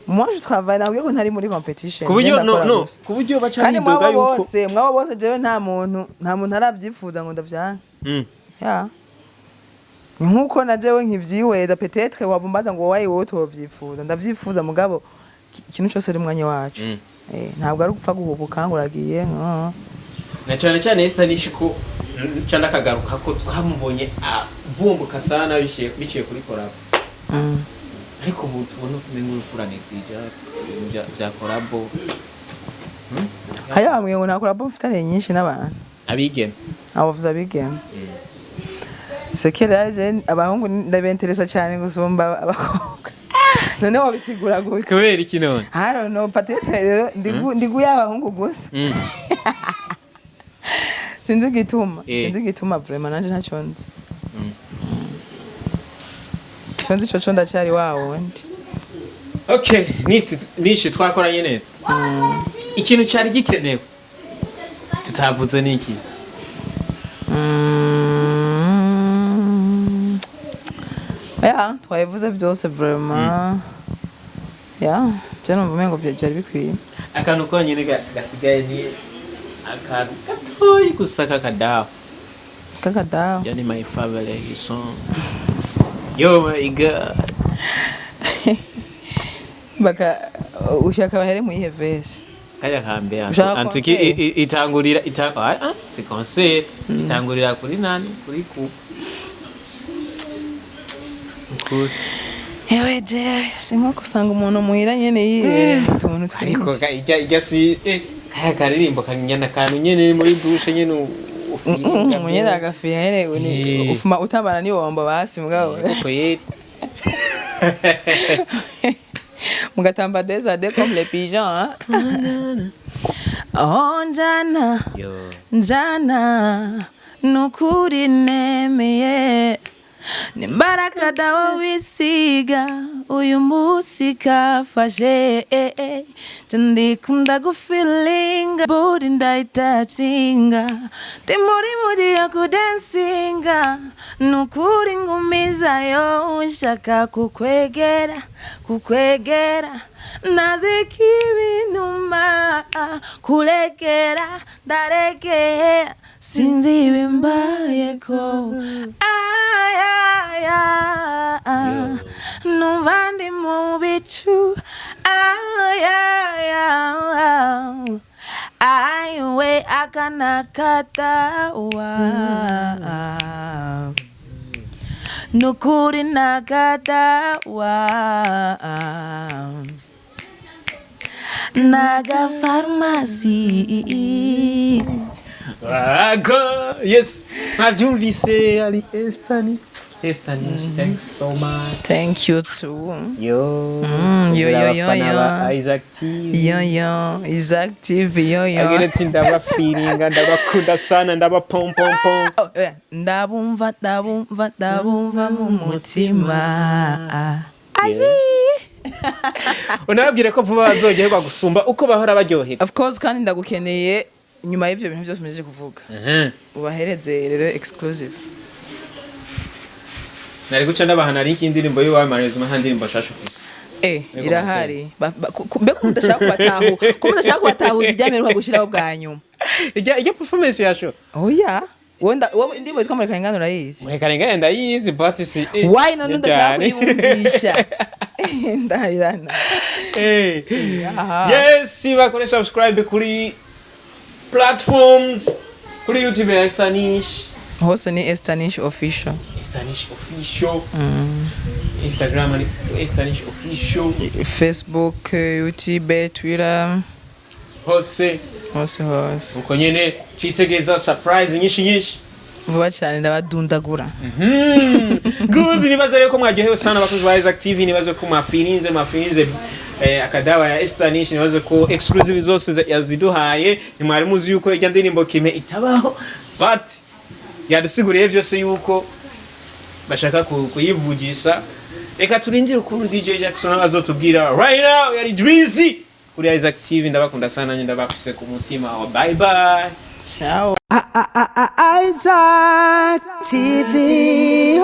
moi je travaille na ko ntari muri competition kuburyo no kuburyo baca n'indoga yuko mwabo bose jewe nta muntu aravyifuza ngo ndavyanga ya ni nkuko na jewe nkivyiweza peut-être wabumbaza ngo wayi wowe tovyifuza ndavyifuza mugabo ikintu cyose ari mwanya wacu ntabwo ari gupfa guhubuka nguragiye na cyane ESTHER NISH ko cyanda kagaruka ko twamubonye avumbuka sana biciye kuri korabo ariko ubu tubona kumenga ukurane kwija bya korabo haya bamwe ngo nakora bo mfitane nyinshi n'abantu abigeme abavuza abigeme sekeraje abahungu ndabenteresa cyane gusumba abakobwa none wabisigura gute kubera iki none I don't know patete rero ndiguye abahungu gusa sinzi gituma vraiment nanje ntacyo nzi Chonzi chocho ndachari wawo ndi Okay Nish twakoranye neza ikintu cyari gikenewe tutavuze niki ya twavuze byose vraiment ya cyane mvumengo byari bikwiye akantu ko nyine gasigaye ni akantu gatoyi gusaka kadaho yani my favorite song yo my god baka ushaka bahere mu ihevesi kaya kambe antuki itangurira si concert itangurira kuri nani kuri ku ewe je sinko kusanga umuntu muhira nyene yiwe tuntu ariko ijya si kaya karirimbo kanyana kantu nyene muri douche nyene munyera agafiyere uni ufuma utabana ni womba basi mugabo ko yeri mugatamba des comme les pigeons oh njana nukuri nemeye nimbaraka dawo wisiga uyu musika fashe ndikunda gufeelinga body ndaitatinga timuri ya kudansinga nukuri ngumiza yo nshaka kukwegera nazikibinuma kulegera ndaregea sinzi ibimbayeko numva ndi mu bicu aiwe akanakatawa nukuri nakatawa naga farmasi yes navyumvise ali ESTHER NISH. ESTHER NISH, thanks so much. Thank you too. Yo Isaac TV. Yo Isaac TV Agire ati ndabafiringa ndabakunda sana ndabapom pom pom. Ndabumva mu mutima. Unabwire ko vuba bazogerwa gusumba uko bahora baryoheka. Of course kandi ndagukeneye nyuma y'ivyo bintu byose mumeje kuvuga. Ubahereze rero exclusive. Nari guca ndabahana ari indirimbo yo manageur nta ndirimbo shasha ufise. Irahari. Mbeko mudashaka kubatahu. Ko mudashaka kubatahu ijyameruka gushiraho bwa nyuma. Ijya performance yasho. Oya. Wowe indirimbo yitwa muri Karengana urayizi. Muri Karengana ndayizi but si. Why none ndashaka kuyumvisha. Ndahirana. Yes, bakore subscribe kuri platforms kuri YouTube ya ESTHER NISH. Hose ni ESTHER NISH official. ESTHER NISH official. Instagram ni ESTHER NISH official. Facebook, YouTube, Twitter. Hose. Uko nyene twitegeza surprise nyinshi. Vuba cyane ndabadundagura. Good, nibaze reko mwagiyeho sana bakozi ba Isaac TV, nibaze ko mafirinze akadawa ya ESTHER NISH, nibaze ko exclusive zose yaziduhaye, nimwari muzi yuko ijya ndirimbo KIMPE itabaho, but yadusiguriye byose yuko bashaka kuyivugisha. Reka turindire ukuntu DJ Jackson azotubwira right now. Yari Drizzy kuri Isaac TV, ndabakunda sana, ndabafise ku mutima. Bye bye, ciao. Isaac TV.